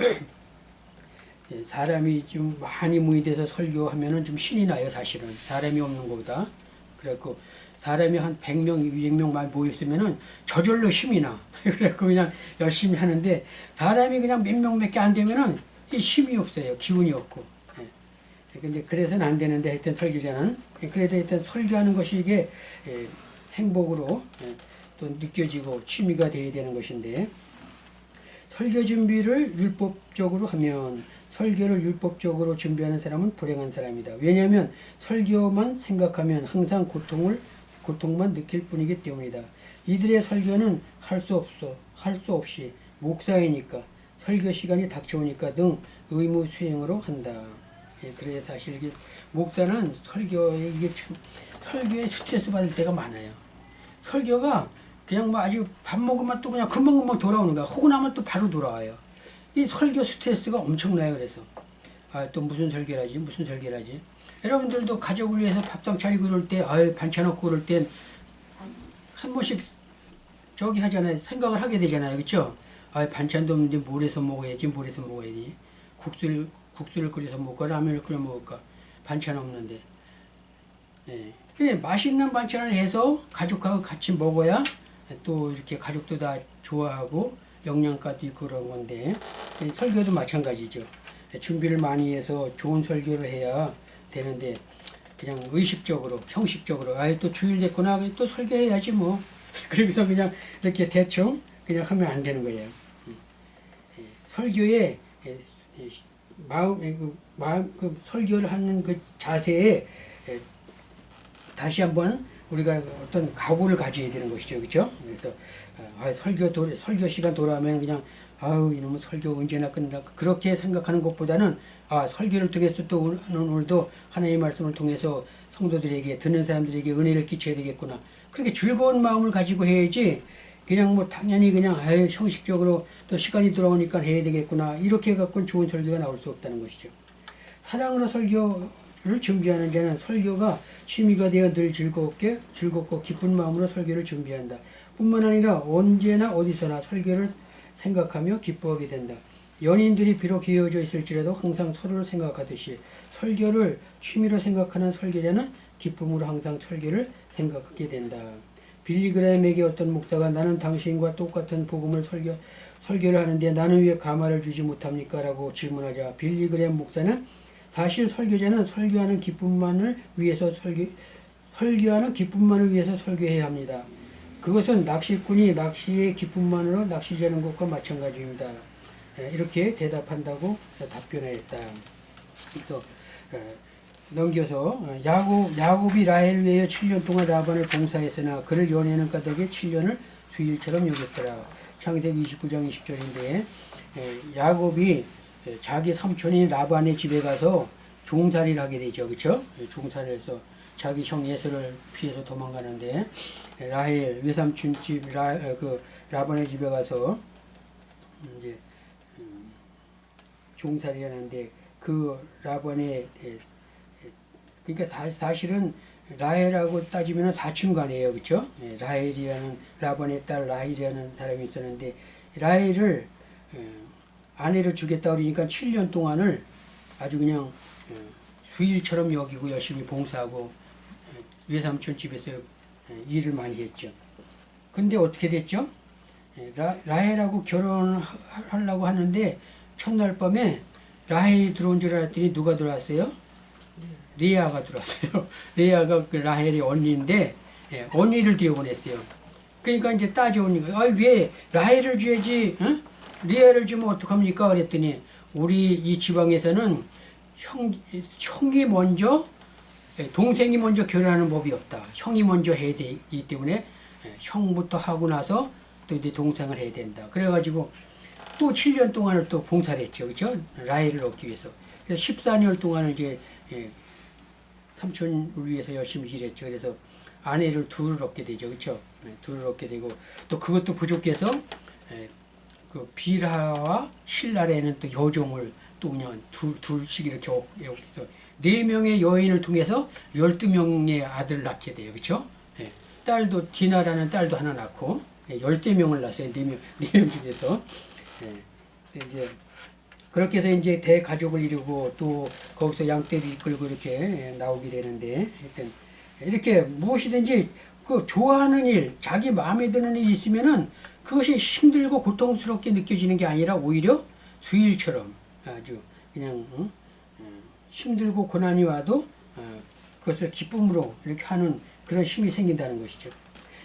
사람이 좀 많이 모이돼서 설교하면은 좀 신이 나요, 사실은. 사람이 없는 것보다. 그래갖고 사람이 한 100명, 200명 많이 모였으면은 저절로 힘이 나. 그래갖고 그냥 열심히 하는데 사람이 그냥 몇 명밖에 안 되면은 힘이 없어요. 기운이 없고. 근데 그래서는 안 되는데 하여튼 설교자는 그래도 하여튼 설교하는 것이 이게 행복으로 또 느껴지고 취미가 되어야 되는 것인데 설교 준비를 율법적으로 하면 설교를 율법적으로 준비하는 사람은 불행한 사람이다. 왜냐하면 설교만 생각하면 항상 고통만 느낄 뿐이기 때문이다. 이들의 설교는 할 수 없이 목사이니까 설교 시간이 닥쳐오니까 등 의무 수행으로 한다. 그래서 사실 이게 목사는 설교에 스트레스 받을 때가 많아요. 설교가 그냥 뭐 아주 밥 먹으면 또 그냥 금방금방 돌아오는 거야. 하고 나면 또 바로 돌아와요. 이 설교 스트레스가 엄청나요. 그래서 또 무슨 설교라지. 여러분들도 가족을 위해서 밥상 차리고 그럴 때 반찬 없고 그럴 땐 한 번씩 저기 하잖아요. 생각을 하게 되잖아요. 그렇죠? 반찬도 없는데 뭘 해서 먹어야지. 국수를 끓여서 먹을까, 라면을 끓여 먹을까, 반찬 없는데. 근데 맛있는 반찬을 해서 가족하고 같이 먹어야 또 이렇게 가족도 다 좋아하고 영양가도 있고 그런 건데, 설교도 마찬가지죠. 준비를 많이 해서 좋은 설교를 해야 되는데, 그냥 의식적으로, 형식적으로, 또 주일 됐구나, 또 설교해야지 뭐. 그러고서 그냥 이렇게 대충 그냥 하면 안 되는 거예요. 설교에 설교를 하는 그 자세에 다시 한번 우리가 어떤 각오를 가져야 되는 것이죠, 그렇죠? 그래서 설교 시간 돌아오면 그냥 이놈의 설교 언제나 끝나 그렇게 생각하는 것보다는 설교를 통해서 또 오늘도 하나님의 말씀을 통해서 성도들에게 듣는 사람들에게 은혜를 끼쳐야 되겠구나. 그렇게 즐거운 마음을 가지고 해야지. 그냥 뭐 당연히 그냥 형식적으로 또 시간이 돌아오니까 해야 되겠구나 이렇게 해갖고는 좋은 설교가 나올 수 없다는 것이죠. 사랑으로 설교를 준비하는 자는 설교가 취미가 되어 늘 즐겁고 기쁜 마음으로 설교를 준비한다. 뿐만 아니라 언제나 어디서나 설교를 생각하며 기뻐하게 된다. 연인들이 비록 이어져 있을지라도 항상 서로를 생각하듯이 설교를 취미로 생각하는 설교자는 기쁨으로 항상 설교를 생각하게 된다. 빌리 그레임에게 어떤 목사가 나는 당신과 똑같은 복음을 설교를 하는데 나는 왜 가마를 주지 못합니까? 라고 질문하자 빌리 그레임 목사는 사실 설교자는 설교하는 기쁨만을 위해서 설교해야 합니다. 그것은 낚시꾼이 낚시의 기쁨만으로 낚시하는 것과 마찬가지입니다. 이렇게 대답한다고 답변하였다. 또 넘겨서 야곱이 라헬 외에 7년 동안 라반을 봉사했으나 그를 연애하는 까닭에 7년을 수일처럼 여겼더라. 창세기 29장 20절인데 야곱이 자기 삼촌인 라반의 집에 가서 종살이를 하게 되죠. 그렇죠? 종살이를 해서 자기 형 예수를 피해서 도망가는데 라헬 외삼촌 집 라반의 집에 가서 이제 종살이 하는데 그 라반의 그러니까 사실은 라헬하고 따지면 사춘간이에요. 그렇죠? 라헬이라는 라반의 딸 라헬이라는 사람이 있었는데 라헬을 아내를 주겠다 그러니까 7년 동안을 아주 그냥 수일처럼 여기고 열심히 봉사하고 외삼촌 집에서 일을 많이 했죠. 근데 어떻게 됐죠? 라헬하고 결혼하려고 하는데 첫날 밤에 라헬이 들어온 줄 알았더니 누가 들어왔어요? 레아가 들어왔어요. 레아가 그 라헬의 언니인데 언니를 들여보냈어요. 그러니까 이제 따져오는 거예요. 왜 라헬을 줘야지 레아를 주면 어떡합니까? 그랬더니 우리 이 지방에서는 형이 먼저 동생이 먼저 결혼하는 법이 없다. 형이 먼저 해야 되기 때문에 형부터 하고 나서 또 이제 동생을 해야 된다. 그래가지고 또 7년 동안을 또 봉사를 했죠. 그렇죠? 라헬을 얻기 위해서. 그래서 14년 동안을 이제 삼촌을 위해서 열심히 일했죠. 그래서 아내를 둘을 얻게 되죠. 그렇죠? 둘을 얻게 되고 또 그것도 부족해서 그 빌하와 실라라는 또 여종을 또 그냥 둘씩 이렇게 해서 4명의 여인을 통해서 12명의 아들을 낳게 돼요. 그렇죠? 딸도 디나라는 딸도 하나 낳고 12명을 낳았어요. 4명 중에서. 이제 그렇게 해서 이제 대가족을 이루고 또 거기서 양떼를 이끌고 이렇게 나오게 되는데 하여튼 이렇게 무엇이든지 그 좋아하는 일, 자기 마음에 드는 일이 있으면은 그것이 힘들고 고통스럽게 느껴지는 게 아니라 오히려 수일처럼 아주 그냥 힘들고 고난이 와도 그것을 기쁨으로 이렇게 하는 그런 힘이 생긴다는 것이죠.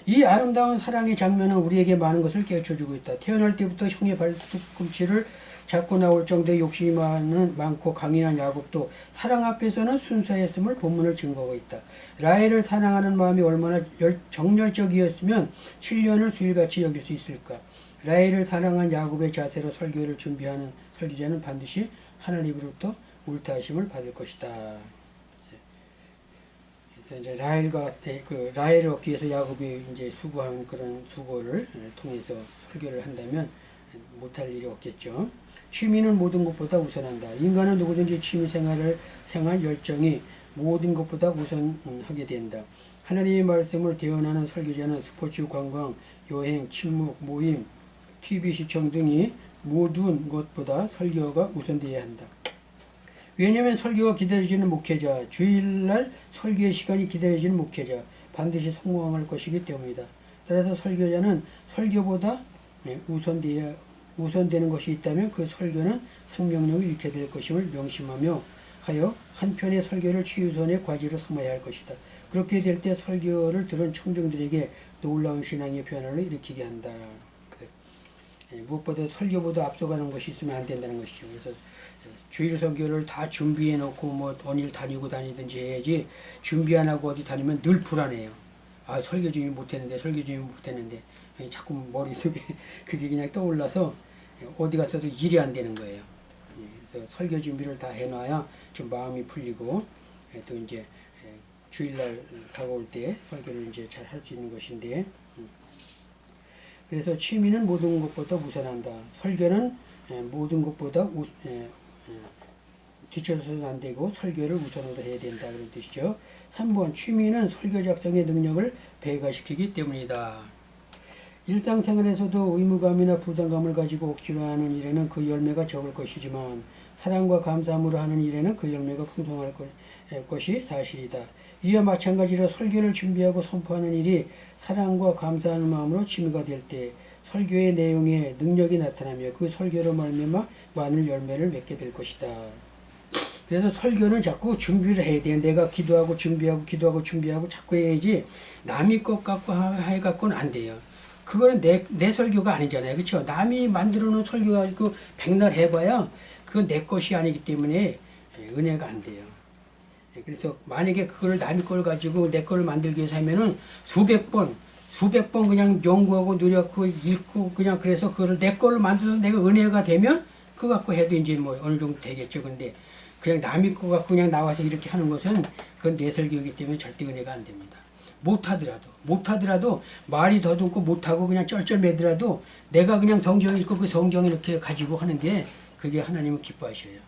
이 아름다운 사랑의 장면은 우리에게 많은 것을 깨우쳐주고 있다. 태어날 때부터 형의 발꿈치를 잡고 나올 정도의 욕심이 많고 강인한 야곱도 사랑 앞에서는 순수했음을 본문을 증거하고 있다. 라헬을 사랑하는 마음이 얼마나 정열적이었으면 7년을 수일같이 여길 수 있을까. 라헬을 사랑한 야곱의 자세로 설교를 준비하는 설교자는 반드시 하나님으로부터 옳다하심을 받을 것이다. 그래서 이제 라헬을 얻기 위해서 야곱이 이제 수고한 그런 수고를 통해서 설교를 한다면 못할 일이 없겠죠. 취미는 모든 것보다 우선한다. 인간은 누구든지 취미 생활 열정이 모든 것보다 우선하게 된다. 하나님의 말씀을 대언하는 설교자는 스포츠, 관광, 여행, 친목, 모임, TV 시청 등이 모든 것보다 설교가 우선되어야 한다. 왜냐하면 설교가 기다려지는 목회자, 주일날 설교의 시간이 기다려지는 목회자 반드시 성공할 것이기 때문이다. 따라서 설교자는 설교보다 우선되는 것이 있다면 그 설교는 생명력을 잃게 될 것임을 명심하며 하여 한편의 설교를 최우선의 과제로 삼아야 할 것이다. 그렇게 될 때 설교를 들은 청중들에게 놀라운 신앙의 변화를 일으키게 한다. 무엇보다 설교보다 앞서가는 것이 있으면 안 된다는 것이죠. 그래서 주일 설교를 다 준비해 놓고 뭐 어딜 다니든지 해야지 준비 안 하고 어디 다니면 늘 불안해요. 설교 중에 못했는데 자꾸 머릿속에 그게 그냥 떠올라서 어디 가서도 일이 안 되는 거예요. 그래서 설교 준비를 다 해놔야 좀 마음이 풀리고 또 이제 주일날 다가올 때 설교를 이제 잘 할 수 있는 것인데 그래서 취미는 모든 것보다 우선한다. 설교는 모든 것보다 뒤쳐서는 안 되고 설교를 우선으로 해야 된다 그런 뜻이죠. 3번 취미는 설교 작성의 능력을 배가시키기 때문이다. 일상생활에서도 의무감이나 부담감을 가지고 억지로 하는 일에는 그 열매가 적을 것이지만 사랑과 감사함으로 하는 일에는 그 열매가 풍성할 것이 사실이다. 이와 마찬가지로 설교를 준비하고 선포하는 일이 사랑과 감사하는 마음으로 취미가 될 때 설교의 내용에 능력이 나타나며 그 설교로 말미암아 많은 열매를 맺게 될 것이다. 그래서 설교는 자꾸 준비를 해야 돼요. 내가 기도하고 준비하고 자꾸 해야지 남이 것 갖고 해갖고는 안 돼요. 그거는 내 설교가 아니잖아요. 그렇죠? 남이 만들어 놓은 설교 가지고 백날 해봐야 그건 내 것이 아니기 때문에 은혜가 안 돼요. 그래서 만약에 그걸 남의 걸 가지고 내 걸 만들기 위해서 하면은 수백 번 그냥 연구하고 노력하고 읽고 그냥 그래서 그걸 내 걸로 만들어서 내가 은혜가 되면 그거 갖고 해도 이제 뭐 어느 정도 되겠죠. 근데 그냥 남의 거 갖고 그냥 나와서 이렇게 하는 것은 그건 내 설교이기 때문에 절대 은혜가 안 됩니다. 못하더라도 말이 더듬고 못하고 그냥 쩔쩔매더라도 내가 그냥 성경 읽고 그 성경 이렇게 가지고 하는 게 그게 하나님은 기뻐하셔요.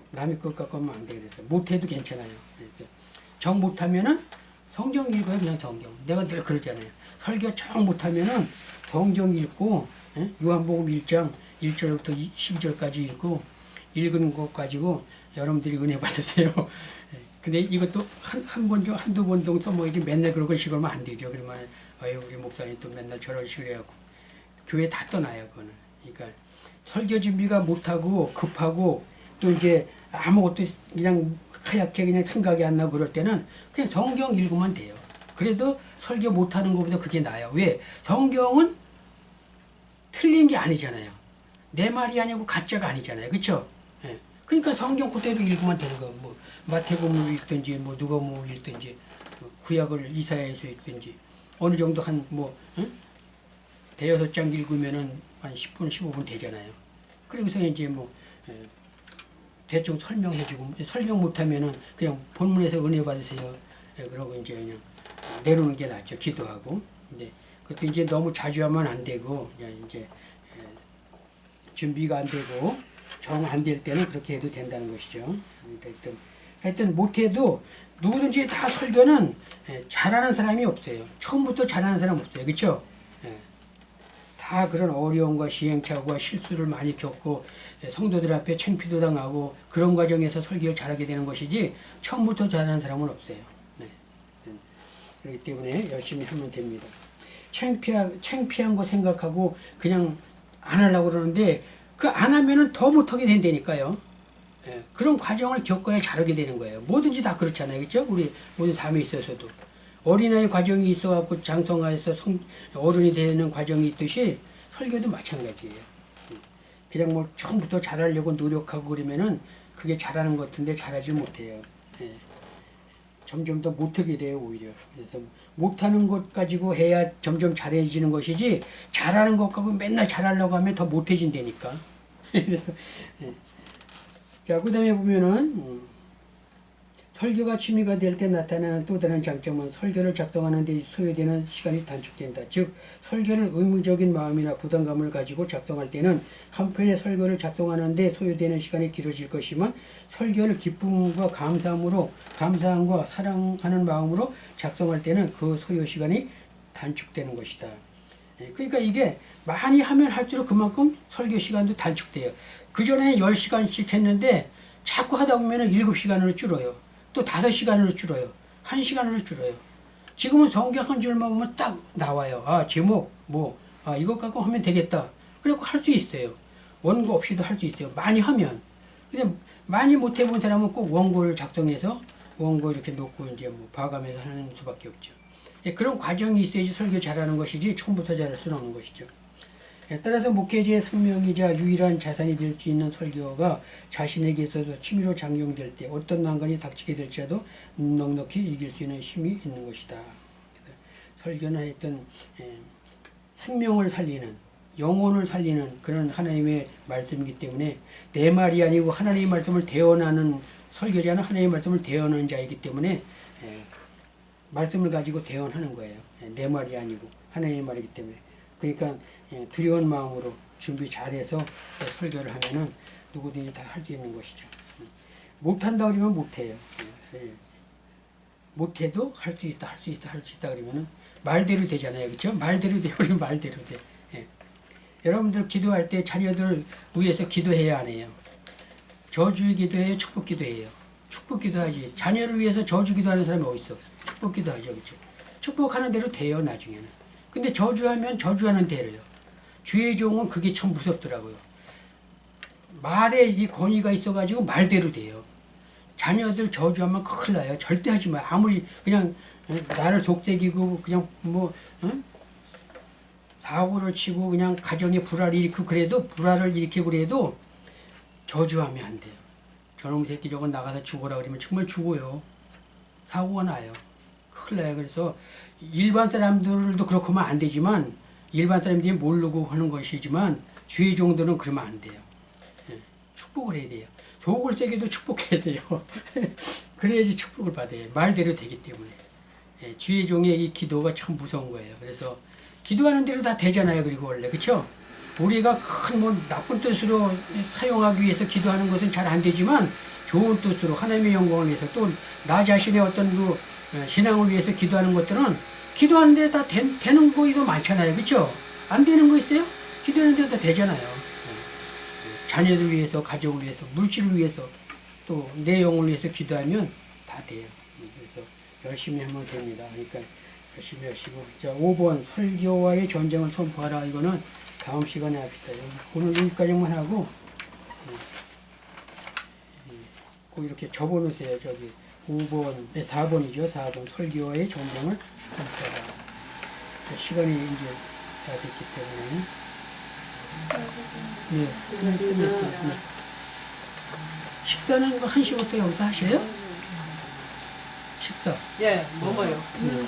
남의 것 갖고 하면 안 돼. 그래서 못해도 괜찮아요. 그래서 정 못하면은 성경 읽어요. 그냥 성경. 내가 늘 그러잖아요. 설교 정 못하면은 성경 읽고 요한복음 1장 1절부터 12절까지 읽고 읽은 것 가지고 여러분들이 은혜 받으세요. 근데 이것도 한두 번 정도 써먹이지 맨날 그런 걸 식으면 안 되죠. 그러면 우리 목사님 또 맨날 저런 식으로 해갖고 교회 다 떠나요. 그거는. 그러니까 설교 준비가 못하고 급하고 또 이제 아무것도 그냥 하얗게 그냥 생각이 안 나고 그럴 때는 그냥 성경 읽으면 돼요. 그래도 설교 못하는 것보다 그게 나아요. 왜? 성경은 틀린 게 아니잖아요. 내 말이 아니고 가짜가 아니잖아요. 그렇죠? 예. 그러니까 성경 그대로 읽으면 되는 거. 뭐 마태복음을 읽든지 뭐 누가복음을 읽든지 구약을 이사야에서 읽든지 어느 정도 한 뭐 대여섯 장 읽으면은 한 10분 15분 되잖아요. 그러고서 이제 뭐 대충 설명해주고 설명 못하면은 그냥 본문에서 은혜 받으세요. 그러고 이제 그냥 내놓는 게 낫죠. 기도하고. 근데 그것도 이제 너무 자주 하면 안 되고 그냥 이제 준비가 안 되고 정 안 될 때는 그렇게 해도 된다는 것이죠. 하여튼 못해도 누구든지 다 설교는 잘하는 사람이 없어요. 처음부터 잘하는 사람 없어요. 그렇죠? 다 그런 어려움과 시행착오와 실수를 많이 겪고 성도들 앞에 창피도 당하고 그런 과정에서 설교를 잘하게 되는 것이지 처음부터 잘하는 사람은 없어요. 그렇기 때문에 열심히 하면 됩니다. 창피한 거 생각하고 그냥 안 하려고 그러는데 그 안 하면은 더 못하게 된다니까요. 그런 과정을 겪어야 잘하게 되는 거예요. 뭐든지 다 그렇잖아요. 그렇죠? 우리 모든 삶에 있어서도. 어린아이 과정이 있어갖고 장성화해서 어른이 되는 과정이 있듯이 설교도 마찬가지예요. 그냥 뭐 처음부터 잘하려고 노력하고 그러면은 그게 잘하는 것 같은데 잘하지 못해요. 점점 더 못하게 돼요, 오히려. 그래서 못하는 것 가지고 해야 점점 잘해지는 것이지 잘하는 것 가지고 맨날 잘하려고 하면 더 못해진다니까. 그래서 자, 그 다음에 보면은 설교가 취미가 될 때 나타나는 또 다른 장점은 설교를 작성하는 데 소요되는 시간이 단축된다. 즉 설교를 의무적인 마음이나 부담감을 가지고 작성할 때는 한편의 설교를 작성하는 데 소요되는 시간이 길어질 것이지만 설교를 기쁨과 감사함과 사랑하는 마음으로 작성할 때는 그 소요 시간이 단축되는 것이다. 그러니까 이게 많이 하면 할수록 그만큼 설교 시간도 단축돼요. 그전에 10시간씩 했는데 자꾸 하다 보면 7시간으로 줄어요. 또 5시간으로 줄어요. 1시간으로 줄어요. 지금은 성경 한 줄만 보면 딱 나와요. 제목, 이것 갖고 하면 되겠다. 그래갖고 할 수 있어요. 원고 없이도 할 수 있어요. 많이 하면. 근데 많이 못 해본 사람은 꼭 원고를 작성해서 원고 이렇게 놓고 이제 뭐 봐가면서 하는 수밖에 없죠. 그런 과정이 있어야지 설교 잘하는 것이지 처음부터 잘할 수는 없는 것이죠. 따라서 목회자의 생명이자 유일한 자산이 될 수 있는 설교가 자신에게 있어서 취미로 장용될 때 어떤 난관이 닥치게 될지라도 넉넉히 이길 수 있는 힘이 있는 것이다. 설교는 하여튼 생명을 살리는, 영혼을 살리는 그런 하나님의 말씀이기 때문에 내 말이 아니고 하나님의 말씀을 대언하는 설교자는 하나님의 말씀을 대언하는 자이기 때문에 말씀을 가지고 대언하는 거예요. 내 말이 아니고 하나님의 말이기 때문에. 그러니까 두려운 마음으로 준비 잘해서 설교를 하면은 누구든지 다 할 수 있는 것이죠. 못한다 그러면 못해요. 예. 못해도 할 수 있다, 할 수 있다, 할 수 있다 그러면은 말대로 되잖아요. 그렇죠? 말대로 되면 말대로 돼. 예. 여러분들 기도할 때 자녀들 위해서 기도해야 안 해요. 저주 기도해요, 축복 기도해요. 축복 기도하지. 자녀를 위해서 저주 기도하는 사람이 어디 있어? 축복 기도하죠, 그렇죠? 축복하는 대로 돼요, 나중에는. 근데 저주하면 저주하는 대로요. 주의 종은 그게 참 무섭더라고요. 말에 이 권위가 있어가지고 말대로 돼요. 자녀들 저주하면 큰일 나요. 절대 하지 마요. 아무리 그냥 나를 속삭이고 그냥 뭐 사고를 치고 그냥 가정에 불화를 일으키고 그래도 불화를 일으키고 그래도 저주하면 안 돼요. 저놈 새끼 저거 나가서 죽어라 그러면 정말 죽어요. 사고가 나요. 큰일 나요. 그래서 일반 사람들도 그렇게 하면 안 되지만 일반 사람들이 모르고 하는 것이지만 주의 종들은 그러면 안 돼요. 예, 축복을 해야 돼요. 속을 새겨도 축복해야 돼요. 그래야지 축복을 받아요. 말대로 되기 때문에. 예, 주의 종의 이 기도가 참 무서운 거예요. 그래서 기도하는 대로 다 되잖아요. 그리고 원래 그렇죠? 우리가 큰 뭐 나쁜 뜻으로 사용하기 위해서 기도하는 것은 잘 안 되지만 좋은 뜻으로 하나님의 영광을 위해서 또 나 자신의 어떤 그 신앙을 위해서 기도하는 것들은 기도하는 데 다 되는 거도 많잖아요. 그렇죠? 안 되는 거 있어요? 기도하는 데 다 되잖아요. 자녀들 위해서, 가족을 위해서, 물질을 위해서, 또 내 영을 위해서 기도하면 다 돼요. 그래서 열심히 하면 됩니다. 그러니까 열심히 하시고. 자, 5번 설교와의 전쟁을 선포하라. 이거는 다음 시간에 합시다. 오늘 여기까지만 하고 꼭 이렇게 접어놓으세요. 저기 5번, 4번이죠. 4번 설교와의 전쟁을 선포하라. 자, 시간이 이제 다 됐기 때문에 네. 식사는 1시부터 여기서 하세요? 식사. 예, 먹어요. 네.